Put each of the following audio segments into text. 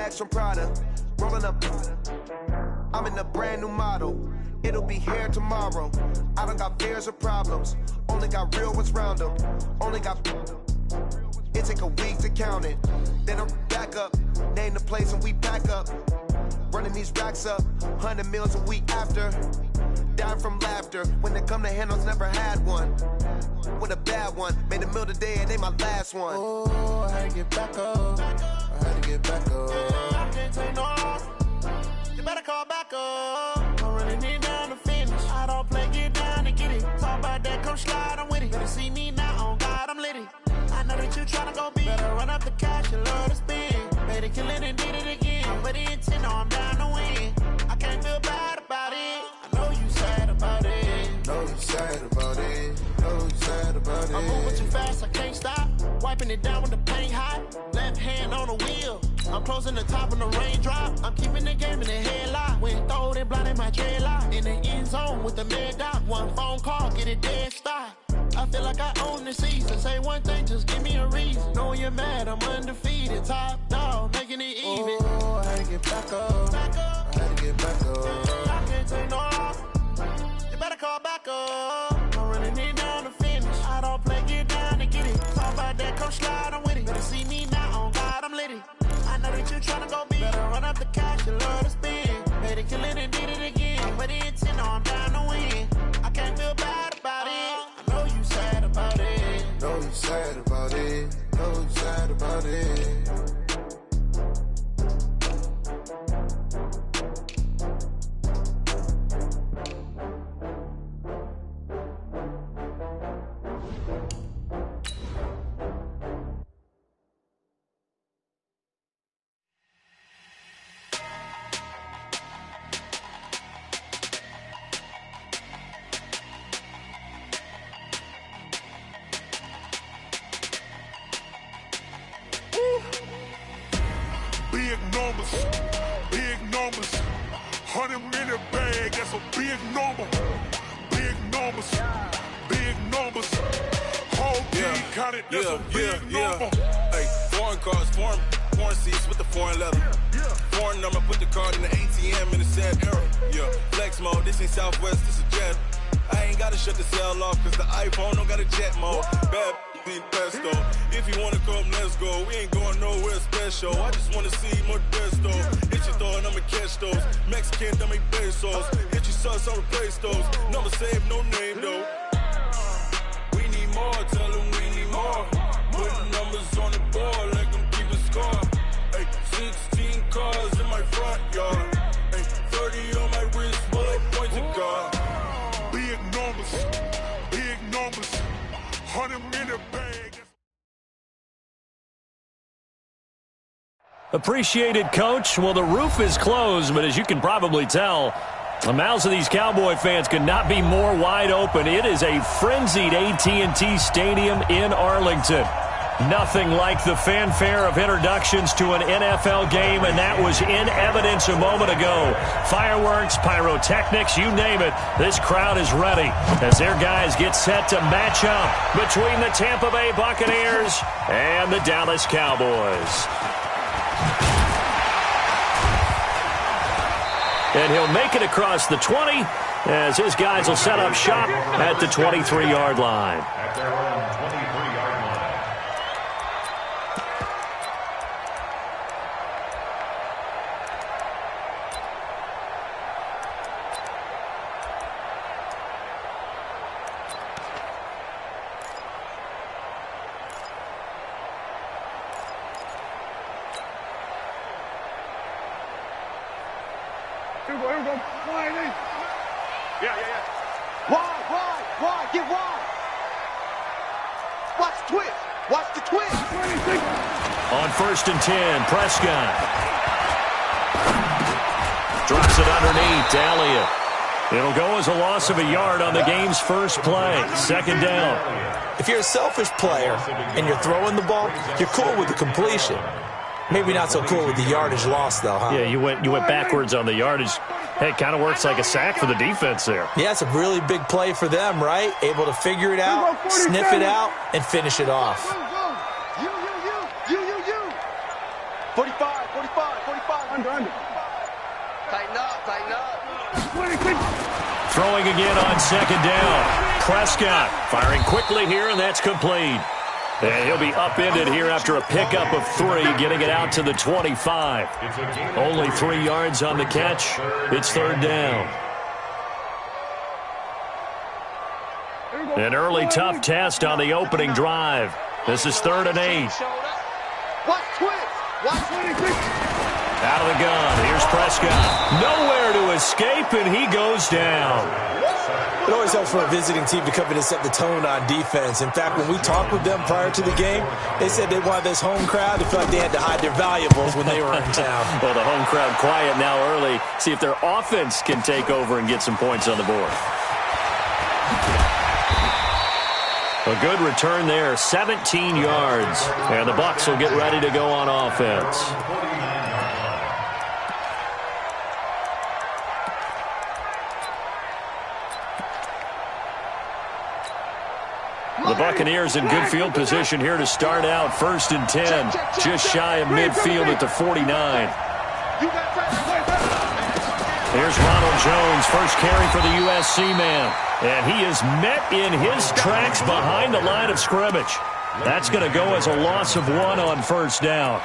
bags from Prada. Rolling up. I'm in a brand new model. It'll be here tomorrow. I don't got fears or problems. Only got real ones round them. Only got. It take a week to count it. Then I'm back up. Name the place and we pack up. Running these racks up. 100 meals a week after. Down from laughter. When they come to handles, never had one. With a bad one. Made a meal today and they my last one. Oh, I had to get back up. I had to get back up. I can't take no off. You better call back up. I'm running it down to finish. I don't play, get down and get it. Talk about that, come slide, I'm with it. Better see me now, on God, I'm litty. I know that you tryna go big. Better run up the cash, you love to spend. Better kill it and did it again. But the intent, no, I'm down to win. I can't feel bad about it. I know you sad about it. Know you sad about it. Know you sad about it. I'm moving too fast, I can't stop. Wiping it down with the paint hot. Left hand on the wheel. I'm closing the top when the raindrop. I'm keeping the game in the headlock. When throwed and blinded my dreadlock. In the end zone with the mad dot. One phone call, get it dead stop. I feel like I own the season. Say one thing, just give me a reason. Knowing you're mad, I'm undefeated. Top dog, making it even. Oh, I had to get back up. I had to get back up. I can't take no off. You better call back up. I'm running it down to finish. I don't play, get down to get it. Talk about that, come slide, I'm with it. Better see me now, on God, I'm litty. I know that you tryna go big. Better run up the cash, you love to spend. Better kill it and did it again. But the intent, no, I'm down to win. I can't feel bad about it. I know you sad about it. Know you sad about it. Know you sad about it. Big numbers, 100-minute bag, that's a big number. Big numbers, whole team counted, that's a big number. Hey, foreign cars, foreign seats with the foreign leather. Foreign number, put the card in the ATM in the sad era. Yeah, flex mode, this ain't Southwest, this a jet. I ain't gotta shut the cell off, cause the iPhone don't got a jet mode. Bad in pesto. If you wanna come, let's go. We ain't going nowhere special. I just wanna see Modesto. Hit your thought, I'ma catch those. Mexican, don't make pesos. Hit your sus, I'll replace those. Number saved, no name though. We need more, tell them we need more. Putting numbers on the board like I'm keeping score. Hey, 16 cars in my front yard. Hey, 30 on my wrist, while I point to God. Big numbers, 100-minute bag. Appreciated, Coach. Well, the roof is closed, but as you can probably tell, the mouths of these Cowboy fans could not be more wide open. It is a frenzied AT&T Stadium in Arlington. Nothing like the fanfare of introductions to an NFL game, and that was in evidence a moment ago. Fireworks, pyrotechnics, you name it. This crowd is ready as their guys get set to match up between the Tampa Bay Buccaneers and the Dallas Cowboys. And he'll make it across the 20 as his guys will set up shop at the 23-yard line. At their own 23-yard line. Here we go. Yeah. Wide, get wide. Watch the twist. Watch the twist. On 1st and 10, Prescott. Drops it underneath, Elliott. It'll go as a loss of a yard on the game's first play. 2nd down. If you're a selfish player and you're throwing the ball, you're cool with the completion. Maybe not so cool with the yardage loss, though, huh? Yeah, you went backwards on the yardage. Hey, it kind of works like a sack for the defense there. Yeah, it's a really big play for them, right? Able to figure it out, sniff it out, and finish it off. You. 45. Throwing again on second down. Prescott firing quickly here, and that's complete. And he'll be upended here after a pickup of 3, getting it out to the 25. Only 3 yards on the catch. It's third down. An early tough test on the opening drive. This is 3rd and 8. Watch twist. Watch 26. Out of the gun. Here's Prescott. Nowhere to escape, and he goes down. It always helps for a visiting team to come in and set the tone on defense. In fact, when we talked with them prior to the game, they said they wanted this home crowd to feel like they had to hide their valuables when they were in town. Well, the home crowd quiet now early. See if their offense can take over and get some points on the board. A good return there, 17 yards. And the Bucs will get ready to go on offense. The Buccaneers in good field position here to start out. 1st and 10, just shy of midfield at the 49. Here's Ronald Jones, first carry for the USC man. And he is met in his tracks behind the line of scrimmage. That's going to go as a loss of 1 on first down.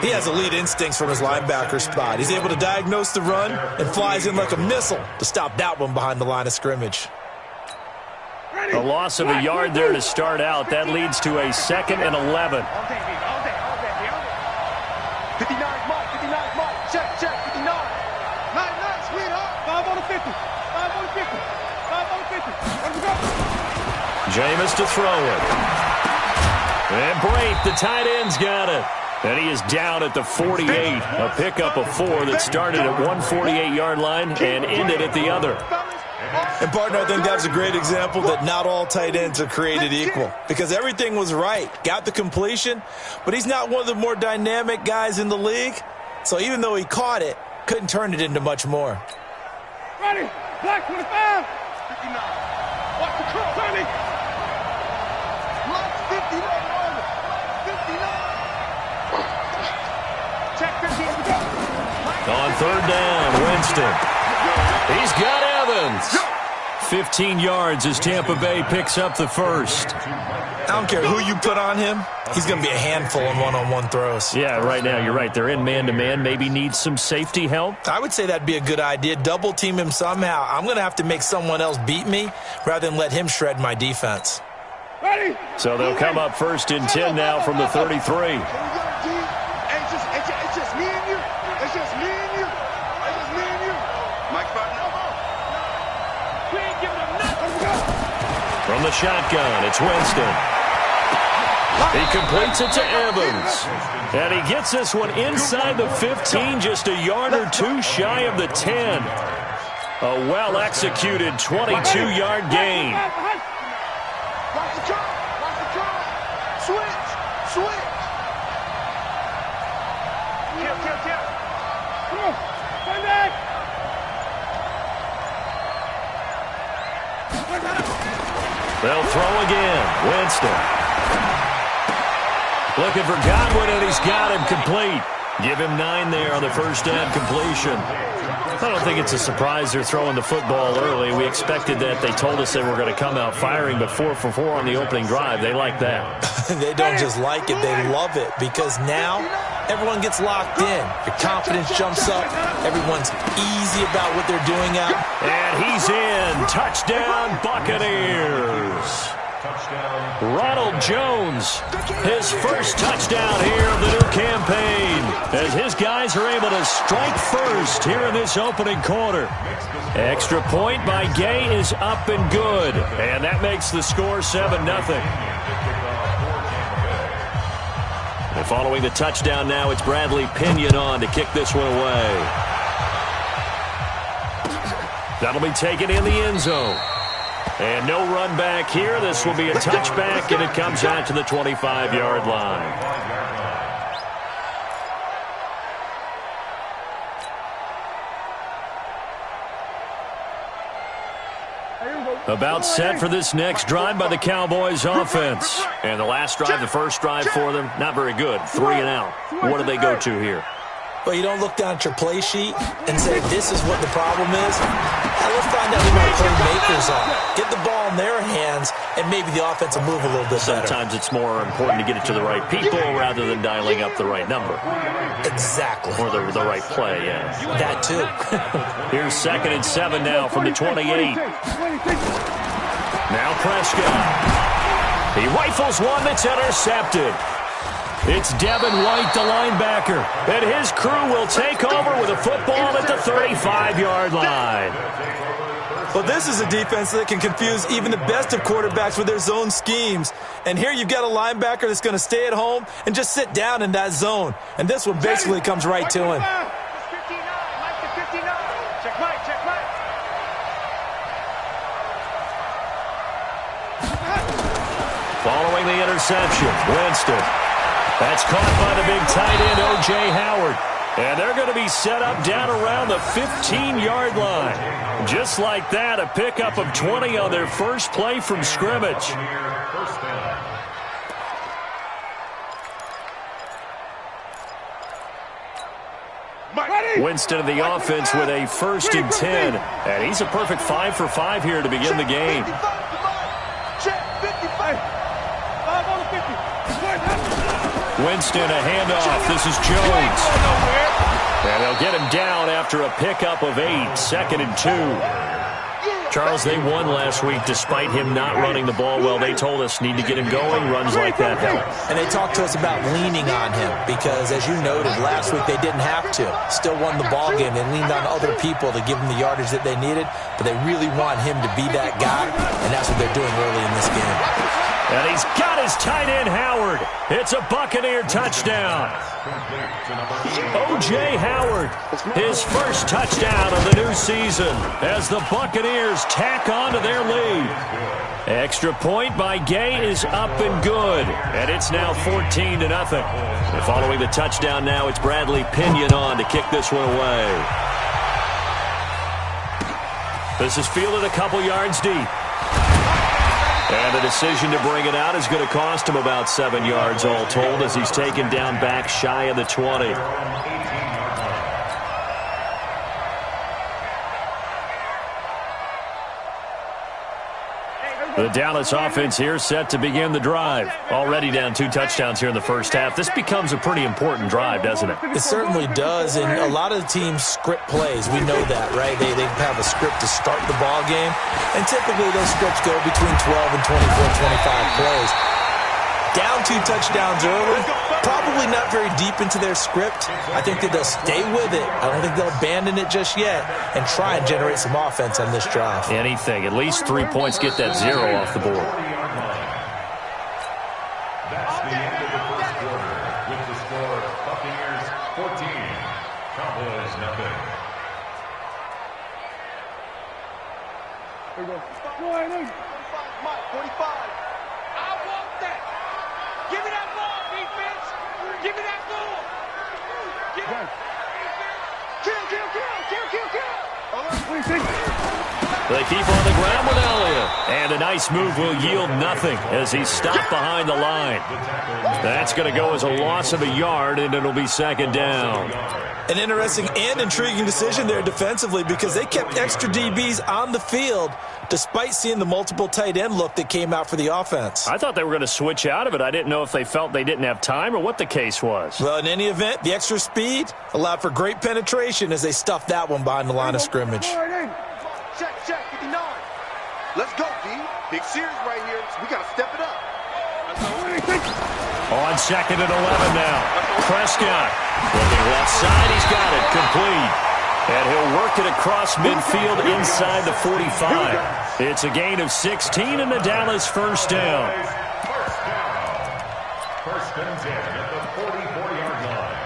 He has elite instincts from his linebacker spot. He's able to diagnose the run and flies in like a missile to stop that one behind the line of scrimmage. A loss of a yard there to start out. That leads to a 2nd and 11. 59 mark, 59 mark. Check, 59. Nice, sweetheart. 5 on the 50. 5 on the 50. 5 on the 50. Let's go. Jameis to throw it. And Brate, the tight end's got it. And he is down at the 48. A pickup of 4 that started at 148-yard line and ended at the other. And, partner, I think that's a great example that not all tight ends are created equal. Because everything was right. Got the completion, but he's not one of the more dynamic guys in the league. So even though he caught it, couldn't turn it into much more. Ready. Black 25. 59. Watch the cross, honey. Black 59. 59. Check 50. On third down, Winston. He's got Evans. 15 yards as Tampa Bay picks up the first. I don't care who you put on him. He's going to be a handful in one-on-one throws. Yeah, right now, you're right. They're in man-to-man. Maybe need some safety help. I would say that'd be a good idea. Double team him somehow. I'm going to have to make someone else beat me rather than let him shred my defense. Ready. So they'll come up 1st and 10 now from the 33. It's just me and you. It's just me and you. It's just me and you. Mike Butler. We ain't giving up nothing. From the shotgun, it's Winston. He completes it to Evans. And he gets this one inside the 15, just a yard or 2 shy of the 10. A well-executed 22-yard gain. Watch the draw. Watch the draw. Switch. Kill. Come on. Turn back. They'll throw again. Winston. Looking for Godwin, and he's got him complete. Give him 9 there on the first down completion. I don't think it's a surprise they're throwing the football early. We expected that. They told us they were going to come out firing, but 4 for 4 on the opening drive. They like that. They don't just like it, they love it, because now everyone gets locked in. Your confidence jumps up. Everyone's easy about what they're doing out. And he's in. Touchdown, Buccaneers. Ronald Jones, his first touchdown here of the new campaign, as his guys are able to strike first here in this opening quarter. Extra point by Gay is up and good, and that makes the score 7-0. And following the touchdown now, it's Bradley Pinion on to kick this one away. That'll be taken in the end zone. And no run back here. This will be a touchback, and it comes out to the 25-yard line. About set for this next drive by the Cowboys offense. And the last drive, the first drive for them, not very good. 3 and out. What do they go to here? Well, you don't look down at your play sheet and say, this is what the problem is. Now, let's find out who my playmakers are. Get the ball in their hands, and maybe the offense will move a little bit better. Sometimes it's more important to get it to the right people rather than dialing up the right number. Exactly. Or the right play, yeah. That too. Here's 2nd and 7 now from the 28. Now Prescott. He rifles one that's intercepted. It's Devin White, the linebacker, and his crew will take over with a football at the 35-yard line. Well, this is a defense that can confuse even the best of quarterbacks with their zone schemes. And here you've got a linebacker that's going to stay at home and just sit down in that zone. And this one basically comes right to him. Following the interception, Winston. That's caught by the big tight end, O.J. Howard. And they're going to be set up down around the 15-yard line. Just like that, a pickup of 20 on their first play from scrimmage. Winston of the offense with a 1st and 10. And he's a perfect 5 for 5 here to begin the game. Winston, a handoff. This is Jones. And they'll get him down after a pickup of 8. 2nd and 2. Charles, they won last week despite him not running the ball well. They told us need to get him going. Runs like that help. And they talked to us about leaning on him because, as you noted, last week they didn't have to. Still won the ball game. They leaned on other people to give them the yardage that they needed, but they really want him to be that guy, and that's what they're doing early in this game. And he's got his tight end, Howard. It's a Buccaneer touchdown. O.J. Howard, his first touchdown of the new season as the Buccaneers tack on to their lead. Extra point by Gay is up and good, and it's now 14-0. And following the touchdown now, it's Bradley Pinion on to kick this one away. This is fielded a couple yards deep. And the decision to bring it out is going to cost him about 7 yards all told as he's taken down back shy of the 20. The Dallas offense here set to begin the drive. Already down 2 touchdowns here in the first half. This becomes a pretty important drive, doesn't it? It certainly does, and a lot of the teams script plays. We know that, right? They have a script to start the ball game, and typically those scripts go between 12 and 24, 25 plays. Down 2 touchdowns early, probably not very deep into their script. I think that they'll stay with it. I don't think they'll abandon it just yet and try and generate some offense on this drive. Anything. At least 3 points, get that 0 off the board. That's the end of the first quarter with the score Buccaneers 14, Cowboys nothing. Here we go. Go ahead, 45, Mike, 45. I want that. Give me that ball, defense. Give me that ball. Give me Kill. They keep on the ground with Elliott. And a nice move will yield nothing as he's stopped behind the line. That's going to go as a loss of a yard, and it'll be 2nd down. An interesting and intriguing decision there defensively because they kept extra DBs on the field despite seeing the multiple tight end look that came out for the offense. I thought they were going to switch out of it. I didn't know if they felt they didn't have time or what the case was. Well, in any event, the extra speed allowed for great penetration as they stuffed that one behind the line of scrimmage. Check, 59. Let's go, D. Big series right here. We got to step it up. On 2nd and 11 now. Prescott looking left side. He's got it complete. And he'll work it across midfield inside the 45. It's a gain of 16 and the Dallas first down. First and 10 at the 44-yard line.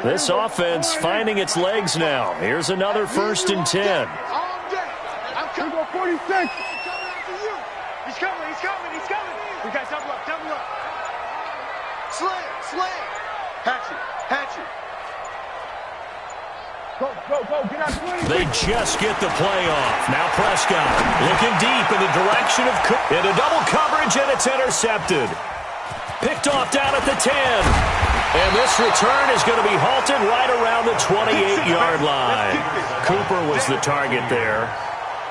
This offense finding its legs now. Here's another 1st and 10. I'm coming. 46. He's coming. We got double up. Slam. Hatchet. They just get the play off. Now Prescott looking deep in the direction of Cook. Into double coverage, and it's intercepted. Picked off down at the 10. And this return is going to be halted right around the 28-yard line. Cooper was the target there.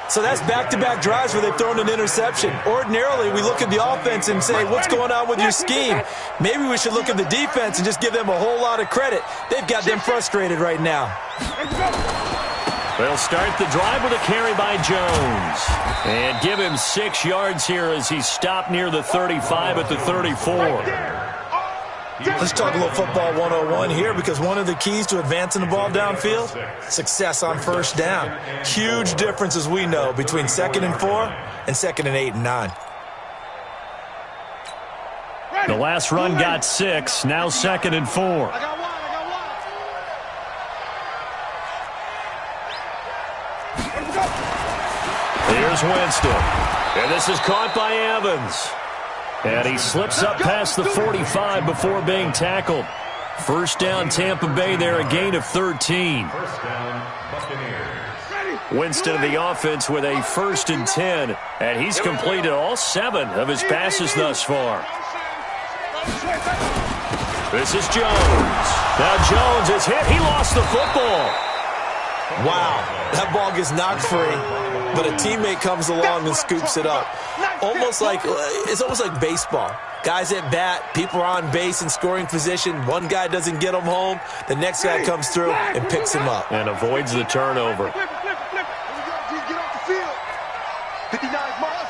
So that's back-to-back drives where they've thrown an interception. Ordinarily, we look at the offense and say, what's going on with your scheme? Maybe we should look at the defense and just give them a whole lot of credit. They've got them frustrated right now. They'll start the drive with a carry by Jones. And give him 6 yards here as he's stopped near the 35 at the 34. Let's talk a little football 101 here, because one of the keys to advancing the ball downfield, success on first down. Huge difference, as we know, between 2nd and 4 and 2nd and 8 and 9. The last run got 6, now 2nd and 4. Here's Winston. And this is caught by Evans. And he slips up past the 45 before being tackled. First down, Tampa Bay there, a gain of 13. First down, Buccaneers. Winston of the offense with a 1st and 10. And he's completed all 7 of his passes thus far. This is Jones. Now Jones is hit. He lost the football. Wow, that ball gets knocked free, but a teammate comes along and scoops it up. It's almost like baseball. Guys at bat, people are on base in scoring position. One guy doesn't get him home. The next guy comes through and picks him up. And avoids the turnover. Get off the field. 59 miles.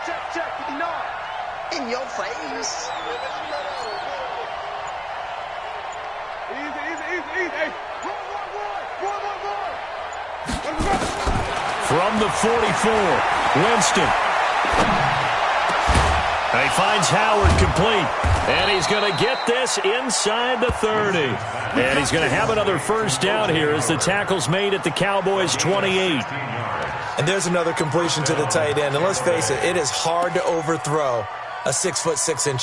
Check, 59. In your face. Easy. From the 44, Winston. He finds Howard complete. And he's going to get this inside the 30. And he's going to have another first down here as the tackle's made at the Cowboys' 28. And there's another completion to the tight end. And let's face it, it is hard to overthrow a 6'6"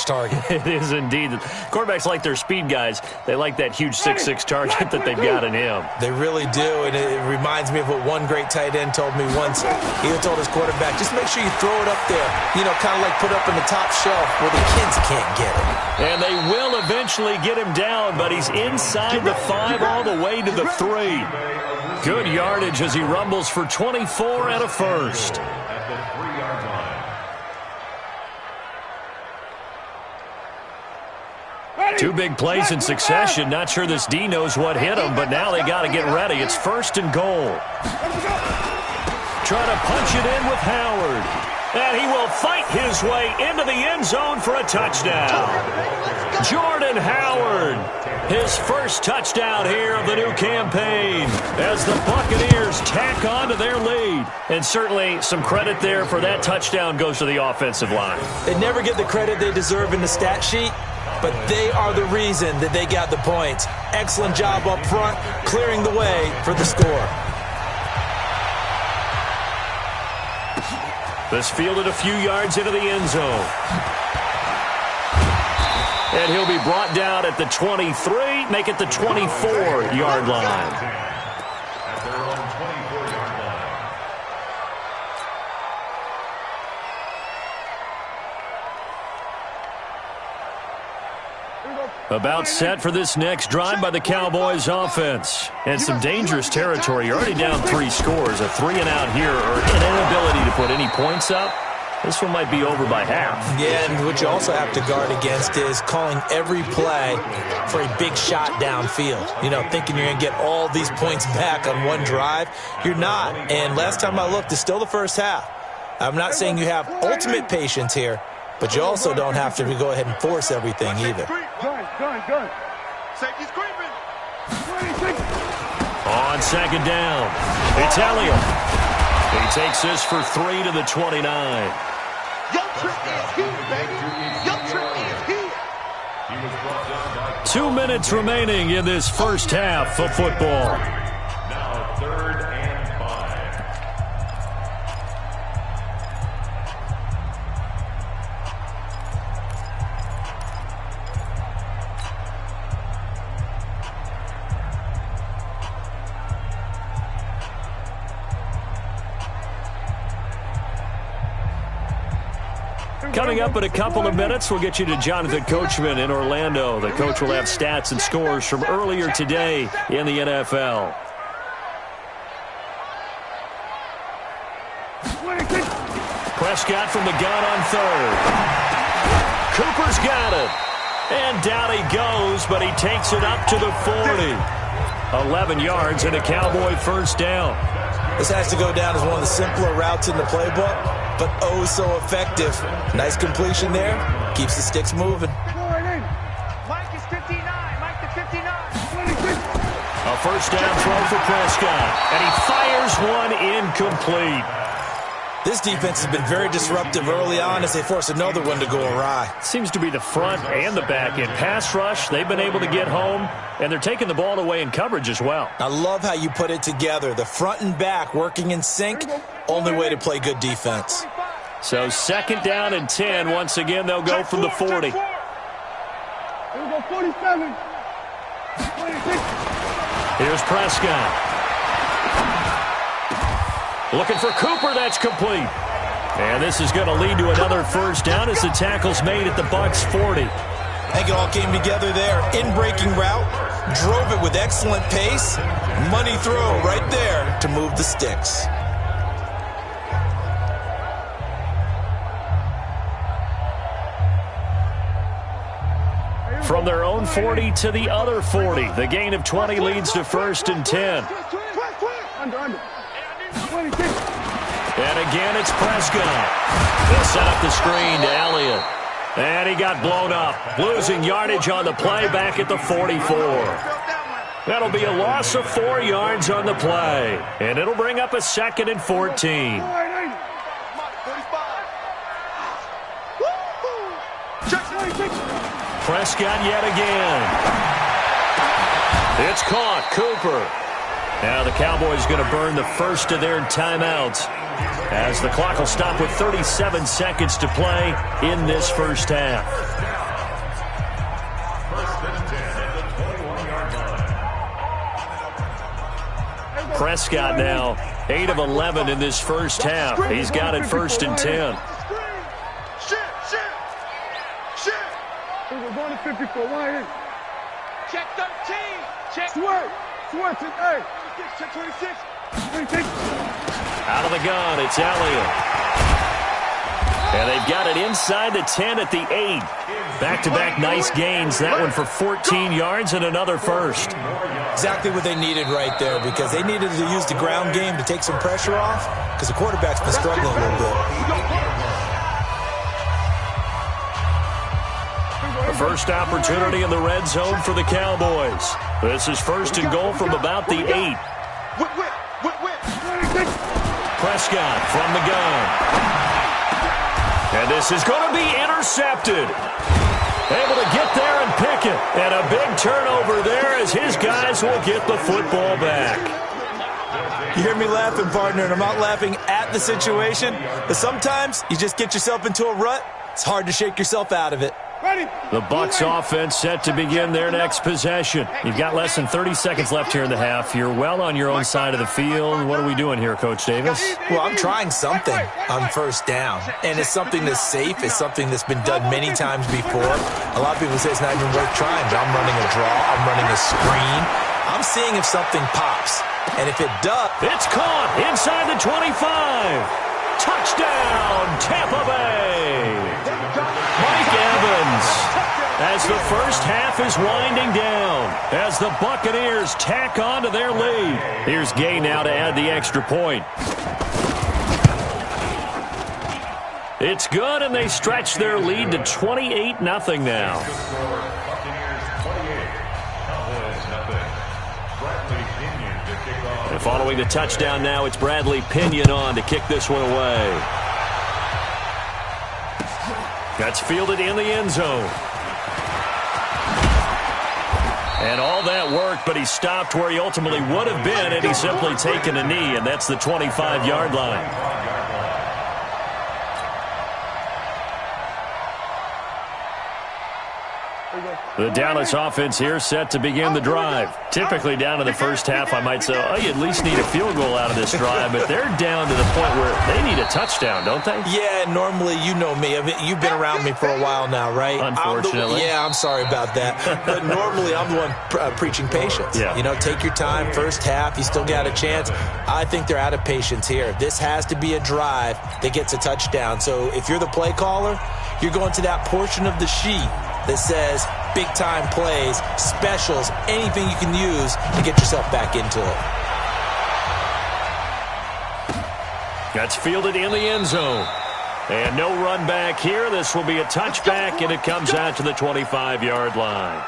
target. It is indeed. Quarterbacks like their speed guys. They like that huge 6'6" target that they've got in him. They really do, and it reminds me of what one great tight end told me once. He told his quarterback, just make sure you throw it up there, kind of like put up in the top shelf where the kids can't get it. And they will eventually get him down, but he's inside the 5 all the way to the 3. Good yardage as he rumbles for 24 and a first. At the 3-yard line. 2 big plays in succession. Not sure this D knows what hit him, but now they got to get ready. It's 1st and goal. Trying to punch it in with Howard. And he will fight his way into the end zone for a touchdown. Jordan Howard, his first touchdown here of the new campaign as the Buccaneers tack on to their lead. And certainly some credit there for that touchdown goes to the offensive line. They never get the credit they deserve in the stat sheet, but they are the reason that they got the points. Excellent job up front, clearing the way for the score. This fielded a few yards into the end zone. And he'll be brought down at the 23, make it the 24-yard line. At their own 24-yard line. About set for this next drive by the Cowboys offense. And some dangerous territory. You're already down 3 scores. A 3-and-out here, or an inability to put any points up. This one might be over by half. Yeah, and what you also have to guard against is calling every play for a big shot downfield. Thinking you're going to get all these points back on one drive. You're not. And last time I looked, it's still the first half. I'm not saying you have ultimate patience here, but you also don't have to go ahead and force everything either. Gun. Safety's creeping. On 2nd down, it's Elliott. He takes this for 3 to the 29. Your trip is here, baby. Your trip is here. He was brought down by 2 minutes remaining in this first half of football. now 3rd and 5. Coming up in a couple of minutes, we'll get you to Jonathan Coachman in Orlando. The coach will have stats and scores from earlier today in the NFL. Prescott from the gun on third. Cooper's got it. And down he goes, but he takes it up to the 40. 11 yards and a Cowboy first down. This has to go down as one of the simpler routes in the playbook, but oh so effective. Nice completion there. Keeps the sticks moving. Mike is 59. Mike to 59. A first down throw for Prescott. And he fires one incomplete. This defense has been very disruptive early on as they force another one to go awry. Seems to be the front and the back end. Pass rush, they've been able to get home, and they're taking the ball away in coverage as well. I love how you put it together. The front and back working in sync, only way to play good defense. So second down and 10. Once again, they'll go from the 40. Here we go, 47. 26. Here's Prescott. Looking for Cooper, that's complete. And this is going to lead to another first down as the tackle's made at the Bucs 40. I think it all came together there. In-breaking route, drove it with excellent pace. Money throw right there to move the sticks. From their own 40 to the other 40. The gain of 20 leads to first and 10. Under. And again, it's Prescott. He'll set up the screen to Elliott. And he got blown up, losing yardage on the play back at the 44. That'll be a loss of 4 yards on the play. And it'll bring up a second and 14. Prescott yet again. It's caught. Cooper. Now the Cowboys going to burn the first of their timeouts as the clock will stop with 37 seconds to play in this first half. Prescott now 8 of 11 in this first half. He's got it first and 10. We're going to 54. Check 13. Check. Sweat. Hey. Check 26. 26. Out of the gun, it's Elliott. And they've got it inside the 10 at the 8. Back-to-back nice gains. That one for 14 yards and another first. Exactly what they needed right there because they needed to use the ground game to take some pressure off because the quarterback's been struggling a little bit. The first opportunity in the red zone for the Cowboys. This is first and goal from about the 8. Prescott from the gun. And this is going to be intercepted. Able to get there and pick it. And a big turnover there as his guys will get the football back. You hear me laughing, partner, and I'm not laughing at the situation, but sometimes you just get yourself into a rut. It's hard to shake yourself out of it. The Bucs offense set to begin their next possession. You've got less than 30 seconds left here in the half. You're well on your own side of the field. What are we doing here, Coach Davis? Well, I'm trying something on first down, and it's something that's safe. It's something that's been done many times before. A lot of people say it's not even worth trying, but I'm running a draw. I'm running a screen. I'm seeing if something pops, and if it does. It's caught inside the 25. Touchdown, Tampa Bay. Mike Evans, as the first half is winding down, as the Buccaneers tack on to their lead. Here's Gay now to add the extra point. It's good, and they stretch their lead to 28-0 now. And following the touchdown now, it's Bradley Pinion on to kick this one away. That's fielded in the end zone. And all that worked, but he stopped where he ultimately would have been, and he's simply taken a knee, and that's the 25-yard line. The Dallas offense here set to begin the drive. Typically down to the first half, I might say, oh, you at least need a field goal out of this drive, but they're down to the point where they need a touchdown, don't they? Yeah, normally, you know me. You've been around me for a while now, right? Unfortunately. I'm sorry about that. But normally, I'm the one preaching patience. Yeah. You know, take your time. First half, you still got a chance. I think they're out of patience here. This has to be a drive that gets a touchdown. So if you're the play caller, you're going to that portion of the sheet that says big-time plays, specials, anything you can use to get yourself back into it. That's fielded in the end zone. And no run back here. This will be a touchback, and it comes out to the 25-yard line.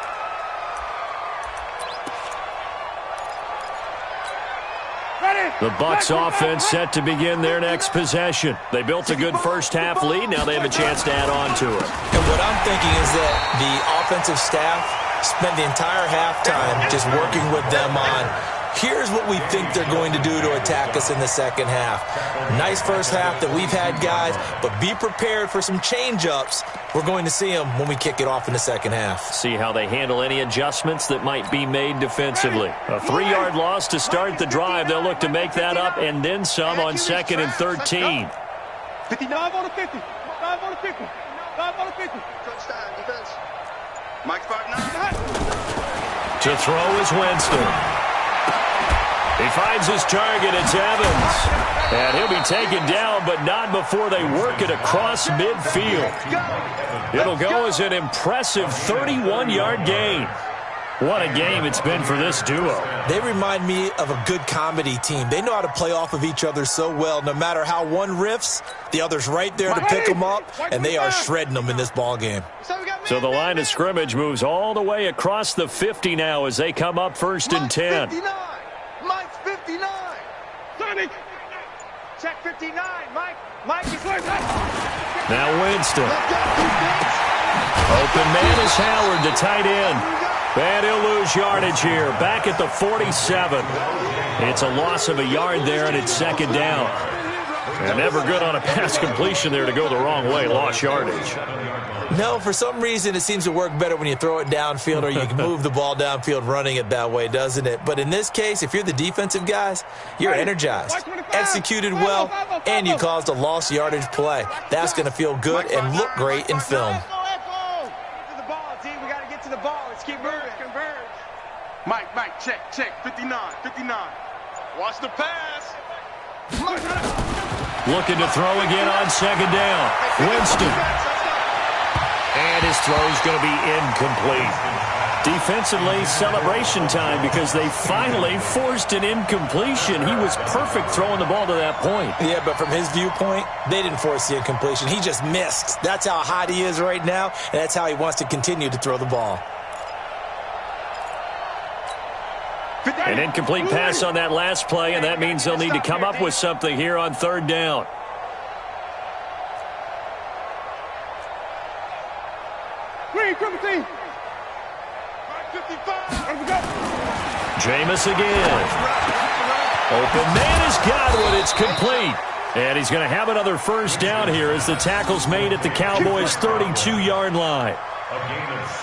The Bucs offense set to begin their next possession. They built a good first-half lead. Now they have a chance to add on to it. And what I'm thinking is that the offensive staff spent the entire halftime just working with them on, here's what we think they're going to do to attack us in the second half. Nice first half that we've had, guys, but be prepared for some change-ups. We're going to see them when we kick it off in the second half. See how they handle any adjustments that might be made defensively. A 3-yard loss to start the drive. They'll look to make that up and then some on 2nd and 13. 59 on the 50. 5 on the 50. 5 on the 50. Touchdown, defense. Mike 5-9. To throw is Winston. He finds his target. It's Evans. And he'll be taken down, but not before they work it across midfield. It'll go as an impressive 31-yard gain. What a game it's been for this duo. They remind me of a good comedy team. They know how to play off of each other so well. No matter how one riffs, the other's right there to pick them up, and they are shredding them in this ball game. So the line of scrimmage moves all the way across the 50 now as they come up 1st and 10. 59. Mike's 59. Sonic. Check 59. Mike is right. Now Winston. Open man is Howard, the tight end. And he'll lose yardage here. Back at the 47. It's a loss of a yard there, and it's 2nd down. And never good on a pass completion there to go the wrong way. Lost yardage. No, for some reason it seems to work better when you throw it downfield or you can move the ball downfield running it that way, doesn't it? But in this case, if you're the defensive guys, you're energized, executed well, and you caused a lost yardage play. That's going to feel good and look great in film. Get to the ball, team. We got to get to the ball. Let's keep moving. Converge. Mike, check. 59. Watch the pass. Looking to throw again on 2nd down. Winston. And his throw's going to be incomplete. Defensively, celebration time because they finally forced an incompletion. He was perfect throwing the ball to that point. Yeah, but from his viewpoint, they didn't force the incompletion. He just missed. That's how hot he is right now, and that's how he wants to continue to throw the ball. An incomplete pass on that last play, and that means they'll need to come up with something here on 3rd down. Jameis again. Open man has got one. It's complete. And he's going to have another 1st down here as the tackle's made at the Cowboys' 32-yard line.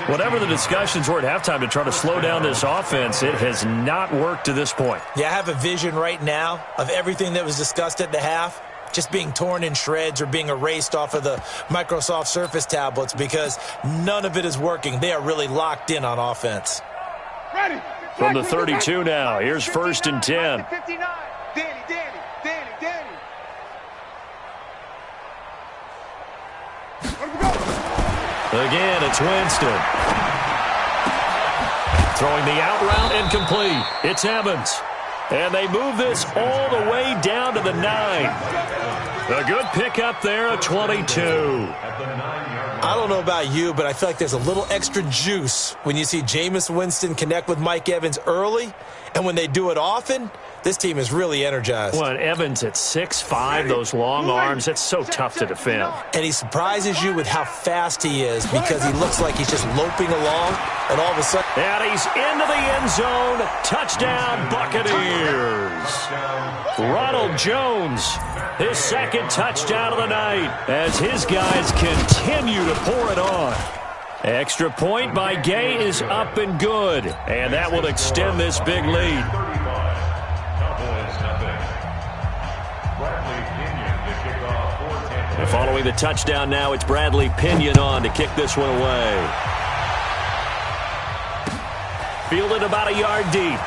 Whatever the discussions were at halftime to try to slow down this offense, it has not worked to this point. Yeah, I have a vision right now of everything that was discussed at the half just being torn in shreds or being erased off of the Microsoft Surface tablets because none of it is working. They are really locked in on offense. Ready. From the 32 now, here's 1st and 10. 59. Danny. Again, it's Winston. Throwing the out route incomplete. It's Evans. And they move this all the way down to the 9. A good pickup there at 22. I don't know about you, but I feel like there's a little extra juice when you see Jameis Winston connect with Mike Evans early. And when they do it often, this team is really energized. Well, Evans at 6'5", those long arms, that's so tough to defend. And he surprises you with how fast he is because he looks like he's just loping along, and all of a sudden... And he's into the end zone. Touchdown, Buccaneers. Ronald Jones, his 2nd touchdown of the night as his guys continue to pour it on. Extra point by Gay is up and good. And that will extend this big lead. 35. Cowboys nothing. Bradley Pinion to kick off for Tampa Bay. Following the touchdown now, it's Bradley Pinion on to kick this one away. Fielded about a yard deep.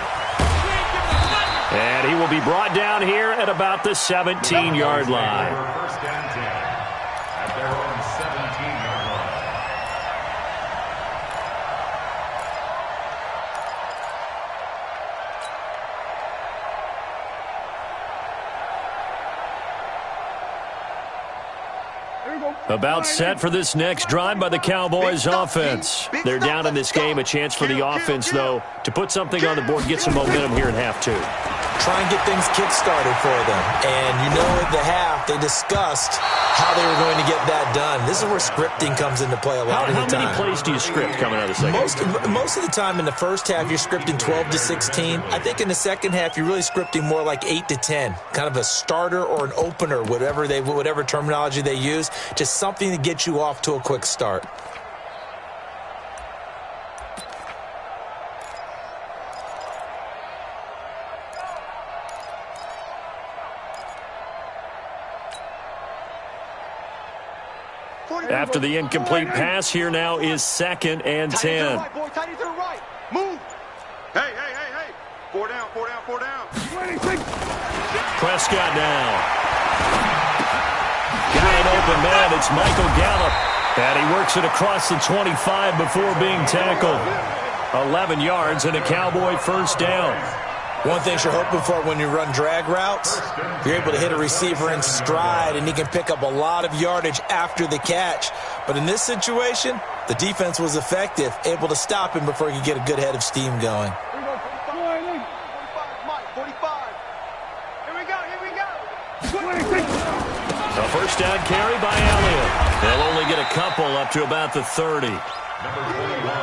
And he will be brought down here at about the 17-yard line. First and 10 at their own 17-yard line. About set for this next drive by the Cowboys offense. They're down in this game. A chance for the offense, though, to put something on the board, get some momentum here in half two. Try and get things kick-started for them. And you know at the half, they discussed how they were going to get that done. This is where scripting comes into play a lot of the time. How many plays do you script coming out of the second? Most of the time in the first half, you're scripting 12 to 16. I think in the second half, you're really scripting more like 8 to 10. Kind of a starter or an opener, whatever terminology they use. Just something to get you off to a quick start. After the incomplete pass, here now is 2nd and 10. Move. Hey. 4 down. Prescott now. Got an open man. It's Michael Gallup. And he works it across the 25 before being tackled. 11 yards and a Cowboy first down. One thing you're hoping for when you run drag routes, you're able to hit a receiver in stride, and he can pick up a lot of yardage after the catch. But in this situation, the defense was effective, able to stop him before he could get a good head of steam going. Here we go. A first down carry by Elliott. They'll only get a couple up to about the 30.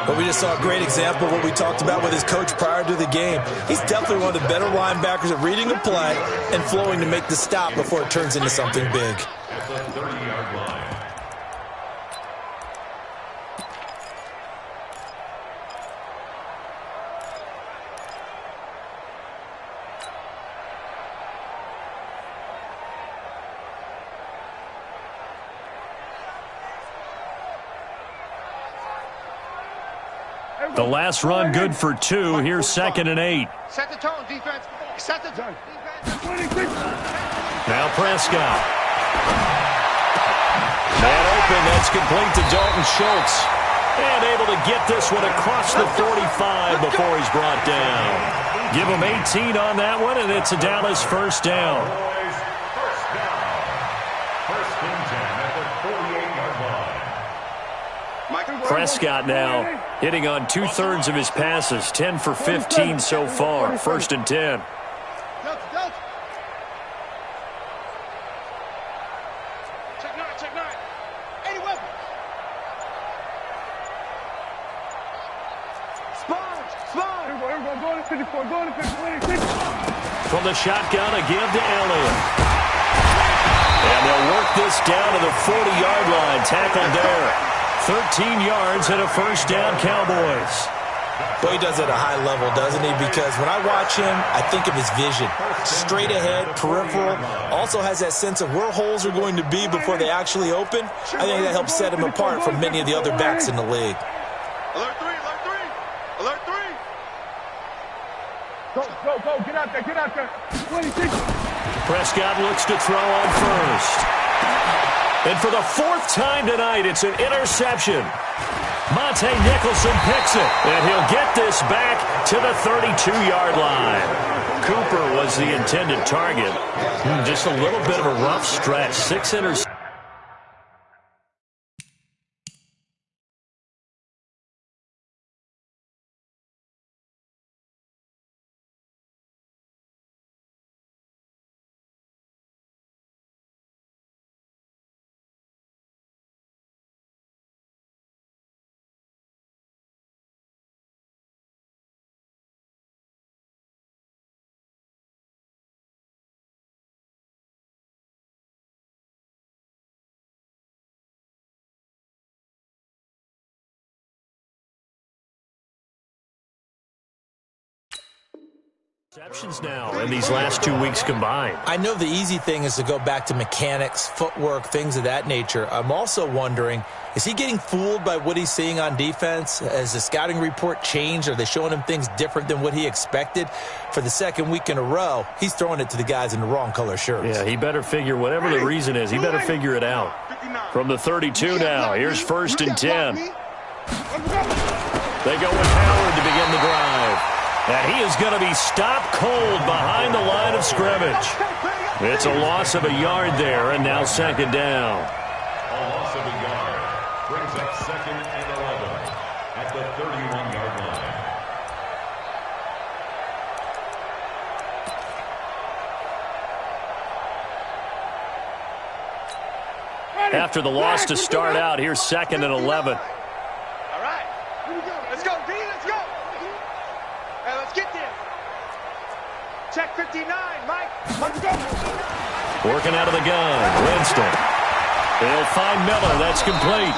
But we just saw a great example of what we talked about with his coach prior to the game. He's definitely one of the better linebackers at reading a play and flowing to make the stop before it turns into something big. At the 30-yard line. The last run good for 2. Here's 2nd and 8. Set the tone, defense. Set the tone. Now Prescott. Man open. That's complete to Dalton Schultz. And able to get this one across the 45 before he's brought down. Give him 18 on that one, and it's a Dallas first down. First down. First and 10 at the 48-yard line. Prescott now hitting on 2/3 of his passes, 10 for 15 so far. 1st and 10. Check nine. Any weapons? Spawn. Go to 54. From the shotgun, a give to Elliott. And they'll work this down to the 40-yard line. Tackled there. 13 yards and a first down, Cowboys. Well, he does it at a high level, doesn't he? Because when I watch him, I think of his vision. Straight ahead, peripheral. Also has that sense of where holes are going to be before they actually open. I think that helps set him apart from many of the other backs in the league. Alert 3. Go. Get out there. 26. Prescott looks to throw on first. And for the 4th time tonight, it's an interception. Monte Nicholson picks it, and he'll get this back to the 32-yard line. Cooper was the intended target. Just a little bit of a rough stretch. 6 interceptions. Receptions now in these last 2 weeks combined. I know the easy thing is to go back to mechanics, footwork, things of that nature. I'm also wondering, is he getting fooled by what he's seeing on defense? Has the scouting report changed? Are they showing him things different than what he expected? For the second week in a row, he's throwing it to the guys in the wrong color shirts. Yeah, he better figure, whatever the reason is, he better figure it out. From the 32 now, here's 1st and 10. They go with Howard to begin the drive. And he is going to be stopped cold behind the line of scrimmage. It's a loss of a yard there, and now 2nd down. A loss of a yard brings up 2nd and 11 at the 31-yard line. After the loss to start out, here's 2nd and 11. All right. Here we go. Let's go, B. Let's go. Hey, let's get there. Check 59, Mike. Let's go. Working out of the gun, Winston. They'll find Miller. That's complete.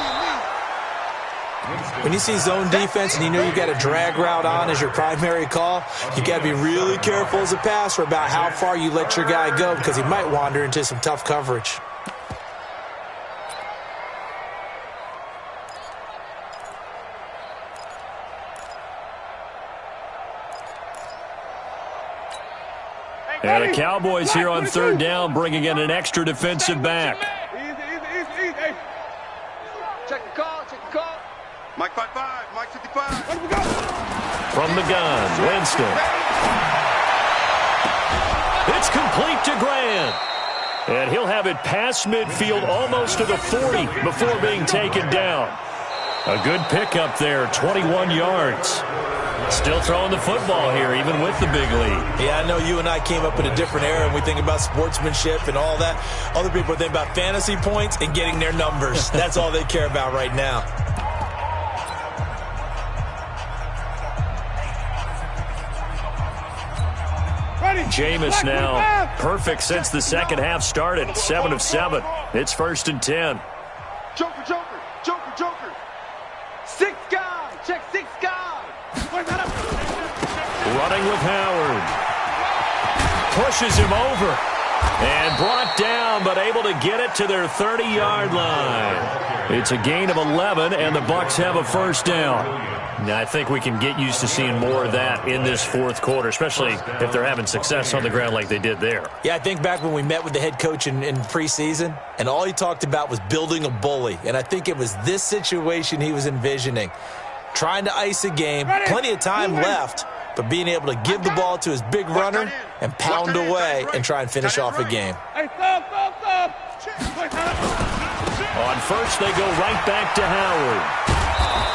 When you see zone defense and you know you got a drag route on as your primary call, you got to be really careful as a passer about how far you let your guy go because he might wander into some tough coverage. And the Cowboys here on 3rd down, bringing in an extra defensive back. Easy. Hey. Check the call. Mike 55, Mike 55. Let me go. From the gun, Winston. It's complete to Grant. And he'll have it past midfield almost to the 40 before being taken down. A good pickup there, 21 yards. Still throwing the football here, even with the big lead. Yeah, I know you and I came up in a different era, and we think about sportsmanship and all that. Other people think about fantasy points and getting their numbers. That's all they care about right now. Jameis now perfect since the second half started. 7 of 7. It's 1st and 10. Joker. 6 guys. Check 6 guys. Running with Howard. Pushes him over. And brought down, but able to get it to their 30-yard line. It's a gain of 11, and the Bucs have a 1st down. Now, I think we can get used to seeing more of that in this 4th quarter, especially if they're having success on the ground like they did there. Yeah, I think back when we met with the head coach in preseason, and all he talked about was building a bully. And I think it was this situation he was envisioning. Trying to ice a game, plenty of time left, but being able to give the ball to his big runner and pound away and try and finish off a game. Hey, stop. On 1st, they go right back to Howard.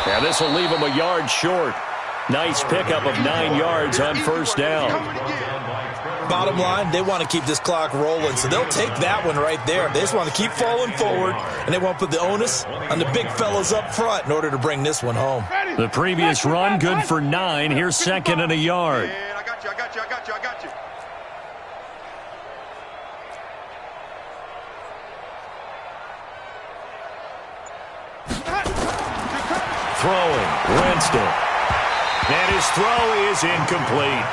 Yeah, this will leave him a yard short. Nice pickup of 9 yards on 1st down. Bottom line, they want to keep this clock rolling, so they'll take that one right there. They just want to keep falling forward, and they want to put the onus on the big fellas up front in order to bring this one home. The previous run, good for 9. Here's 2nd and a yard. Man, I got you. Throwing, Winston. And his throw is incomplete.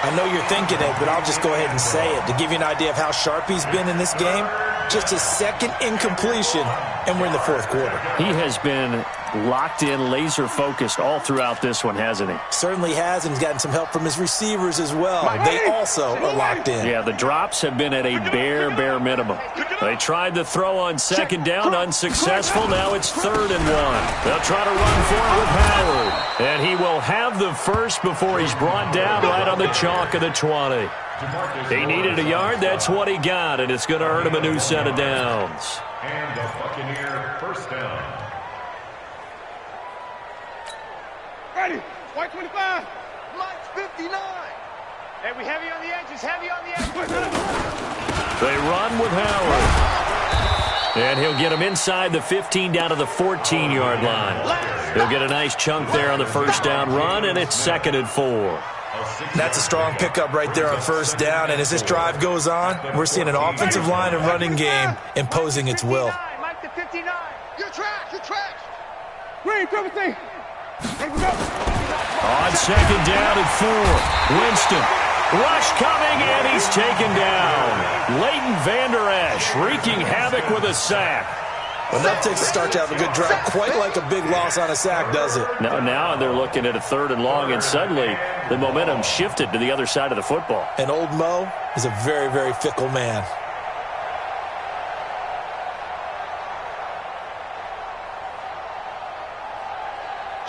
I know you're thinking it, but I'll just go ahead and say it. To give you an idea of how sharp he's been in this game, just his 2nd incompletion, and we're in the 4th quarter. He has been locked in, laser-focused all throughout this one, hasn't he? Certainly has, and he's gotten some help from his receivers as well. They also are locked in. Yeah, the drops have been at a bare minimum. They tried the throw on 2nd down, unsuccessful. Now it's 3rd and 1. They'll try to run for it with Howard. And he will have the 1st before he's brought down right on the chalk of the 20. He needed a yard. That's what he got, and it's going to earn him a new set of downs. And the Buccaneer 1st down. Ready. White 25. Mike's 59. Hey, we heavy on the edges. They run with Howard. And he'll get him inside the 15 down to the 14-yard line. He'll get a nice chunk there on the 1st down run, and it's 2nd and 4. That's a strong pickup right there on 1st down, and as this drive goes on, we're seeing an offensive line and running game imposing its will. Mike to 59. Your tracks. Green, 17. On 2nd down and 4, Winston Rush coming, and he's taken down. Leighton Vander Esch wreaking havoc with a sack. Enough takes to start to have a good drive. Quite like a big loss on a sack, does it? Now they're looking at a 3rd and long, and suddenly the momentum shifted to the other side of the football. And old Mo is a very, very fickle man.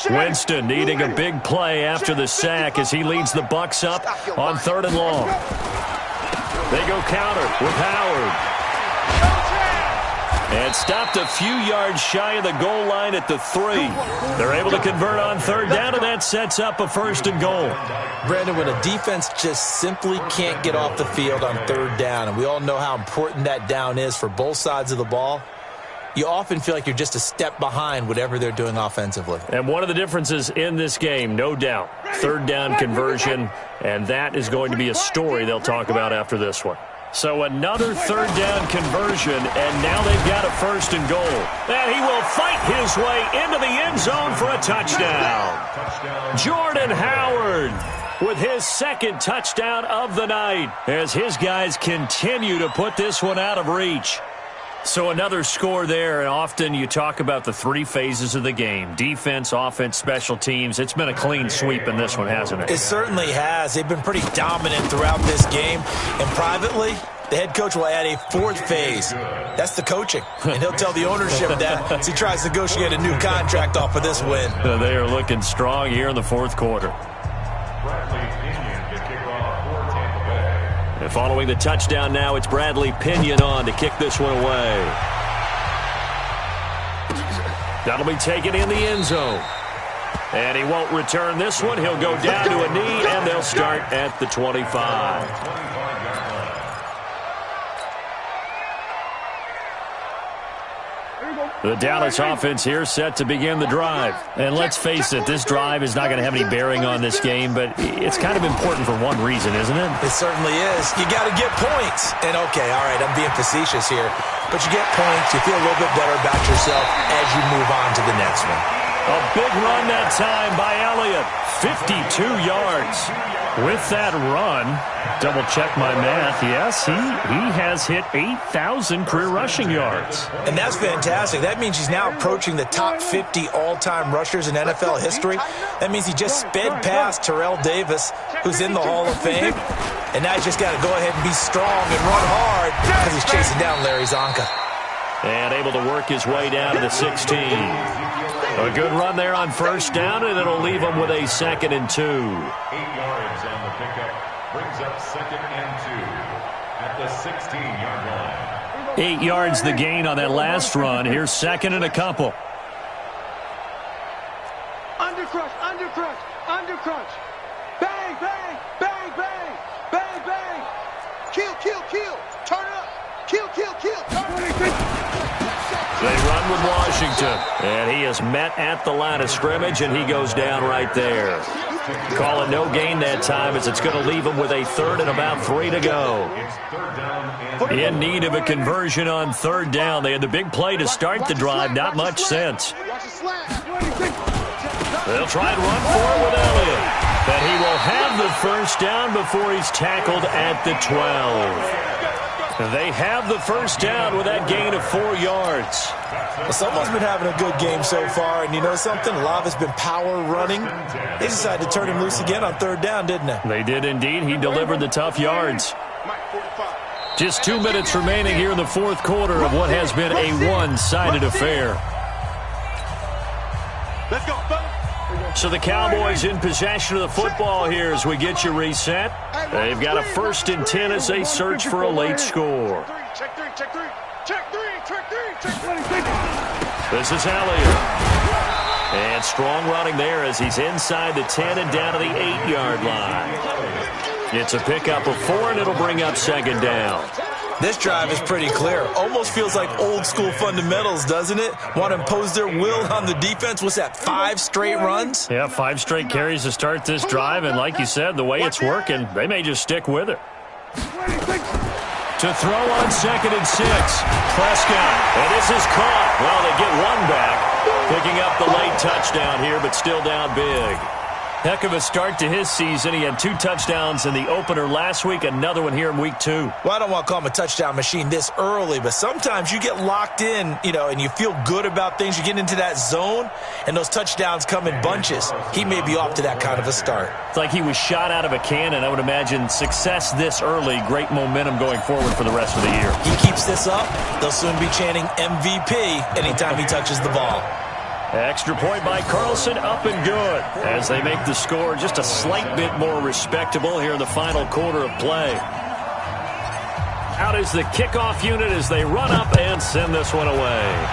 Winston needing a big play after the sack as he leads the Bucs up on 3rd and long. They go counter with Howard. And stopped a few yards shy of the goal line at the 3. They're able to convert on 3rd down, and that sets up a 1st and goal. Brandon, when a defense just simply can't get off the field on 3rd down, and we all know how important that down is for both sides of the ball, you often feel like you're just a step behind whatever they're doing offensively. And one of the differences in this game, no doubt, 3rd down conversion, and that is going to be a story they'll talk about after this one. So another 3rd down conversion, and now they've got a 1st and goal. And he will fight his way into the end zone for a touchdown. Jordan Howard with his 2nd touchdown of the night as his guys continue to put this one out of reach. So another score there, and often you talk about the 3 phases of the game. Defense, offense, special teams. It's been a clean sweep in this one, hasn't it? It certainly has. They've been pretty dominant throughout this game. And privately, the head coach will add a 4th phase. That's the coaching. And he'll tell the ownership that as he tries to negotiate a new contract off of this win. They are looking strong here in the 4th quarter. And following the touchdown now, it's Bradley Pinion on to kick this one away. That'll be taken in the end zone. And he won't return this one. He'll go down to a knee, and they'll start at the 25. The Dallas offense here set to begin the drive. And let's face it, this drive is not going to have any bearing on this game, but it's kind of important for one reason, isn't it? It certainly is. You got to get points. And, okay, all right, I'm being facetious here. But you get points, you feel a little bit better about yourself as you move on to the next one. A big run that time by Elliott. 52 yards. With that run, double check my math, yes, he has hit 8,000 career rushing yards. And that's fantastic. That means he's now approaching the top 50 all-time rushers in NFL history. That means he just sped past Terrell Davis, who's in the Hall of Fame. And now he's just got to go ahead and be strong and run hard because he's chasing down Larry Zonka. And able to work his way down to the 16. A good run there on 1st down, and it'll leave him with a 2nd and 2. 8 yards on the pickup brings up 2nd and 2 at the 16-yard line. 8 yards the gain on that last run. Here's 2nd and a couple. Undercrush, undercrush, undercrush. Bang, bang, bang, bang, bang, bang. Kill, kill, kill. Turn up. Kill, kill, kill. They run with Washington, and he is met at the line of scrimmage, and he goes down right there. Call it no gain that time as it's going to leave him with a 3rd and about 3 to go. In need of a conversion on 3rd down. They had the big play to start the drive, not much sense. They'll try and run for it with Elliott. But he will have the 1st down before he's tackled at the 12. They have the 1st down with that gain of 4 yards. Well, someone's been having a good game so far, and you know something? A lot of it's been power running. They decided to turn him loose again on 3rd down, didn't they? They did indeed. He delivered the tough yards. Just 2 minutes remaining here in the 4th quarter of what has been a one-sided affair. Let's go, fellas. So the Cowboys in possession of the football here as we get you reset. They've got a 1st and 10 as they search for a late score. Check 3, check 3, check 3, check 3, check 3. This is Elliott. And strong running there as he's inside the 10 and down to the 8-yard line. It's a pickup of 4, and it'll bring up 2nd down. This drive is pretty clear. Almost feels like old-school fundamentals, doesn't it? Want to impose their will on the defense. What's that, 5 straight runs? Yeah, 5 straight carries to start this drive, and like you said, the way it's working, they may just stick with it. To throw on 2nd and 6, Prescott, and this is caught. Well, they get one back, picking up the late touchdown here, but still down big. Heck of a start to his season. He had 2 touchdowns in the opener last week, another one here in week 2. Well, I don't want to call him a touchdown machine this early, but sometimes you get locked in, and you feel good about things. You get into that zone, and those touchdowns come in bunches. He may be off to that kind of a start. It's like he was shot out of a cannon. I would imagine success this early, great momentum going forward for the rest of the year. He keeps this up, they'll soon be chanting MVP anytime he touches the ball. Extra point by Carlson, up and good, as they make the score just a slight bit more respectable here in the final quarter of play. Out is the kickoff unit as they run up and send this one away.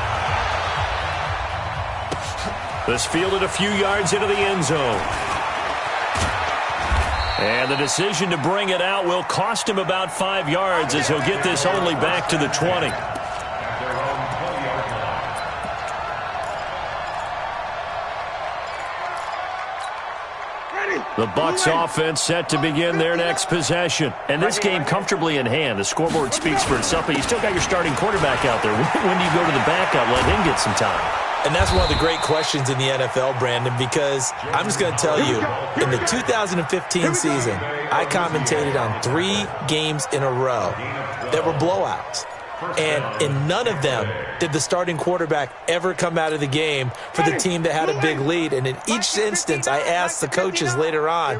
This fielded a few yards into the end zone. And the decision to bring it out will cost him about 5 yards as he'll get this only back to the 20. The Bucs offense set to begin their next possession. And this game comfortably in hand. The scoreboard speaks for itself, but you still got your starting quarterback out there. When do you go to the backup, let him get some time? And that's one of the great questions in the NFL, Brandon, because I'm just going to tell you, in the 2015 season, I commentated on 3 games in a row that were blowouts. And in none of them did the starting quarterback ever come out of the game for the team that had a big lead. And in each instance, I asked the coaches later on,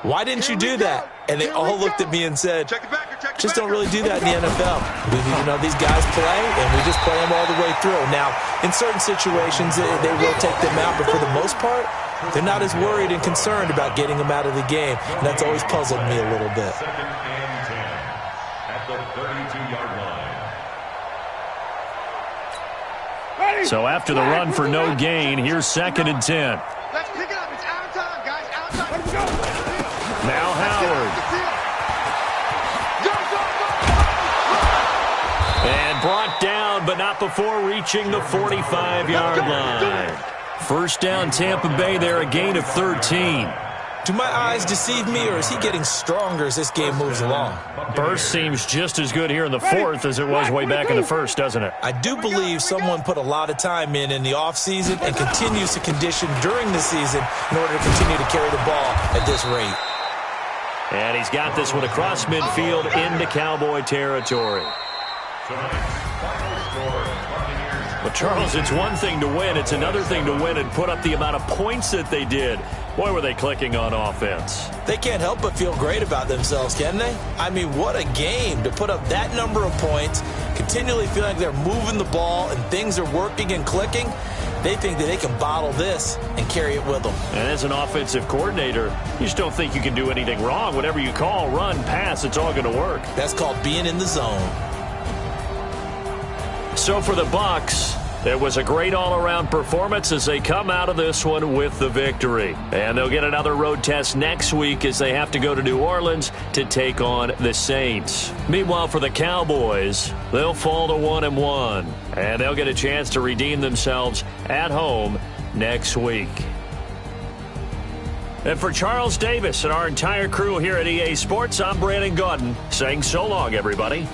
why didn't you do that? And they all looked at me and said, just don't really do that in the NFL. These guys play, and we just play them all the way through. Now, in certain situations, they will take them out, but for the most part, they're not as worried and concerned about getting them out of the game. And that's always puzzled me a little bit. Second and 10 at the 32-yard line. So after the run for no gain, here's 2nd and 10. Let's pick it up. It's out of time, guys. Out of time. Let's go. Now Howard. And brought down, but not before reaching the 45-yard line. First down, Tampa Bay there, a gain of 13. Do my eyes deceive me, or is he getting stronger as this game moves along? Burst seems just as good here in the 4th as it was way back in the 1st, doesn't it? I do believe someone put a lot of time in the offseason and continues to condition during the season in order to continue to carry the ball at this rate. And he's got this one across midfield into Cowboy territory. But, Charles, it's one thing to win. It's another thing to win and put up the amount of points that they did. Boy, were they clicking on offense. They can't help but feel great about themselves, can they? I mean, what a game to put up that number of points, continually feel like they're moving the ball and things are working and clicking. They think that they can bottle this and carry it with them. And as an offensive coordinator, you just don't think you can do anything wrong. Whatever you call, run, pass, it's all going to work. That's called being in the zone. So for the Bucs, it was a great all-around performance as they come out of this one with the victory. And they'll get another road test next week as they have to go to New Orleans to take on the Saints. Meanwhile, for the Cowboys, they'll fall to 1-1. And they'll get a chance to redeem themselves at home next week. And for Charles Davis and our entire crew here at EA Sports, I'm Brandon Gaudin saying so long, everybody.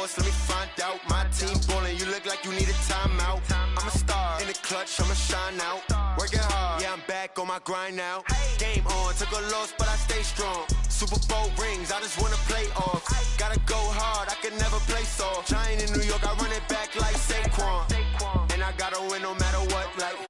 course, let me find out. My team ballin', you look like you need a timeout. I'm a star in the clutch, I'ma shine out. Working hard, yeah, I'm back on my grind now. Game on, took a loss, but I stay strong. Super Bowl rings, I just wanna play off. Gotta go hard, I can never play soft. Giant in New York, I run it back like Saquon. And I gotta win no matter what, like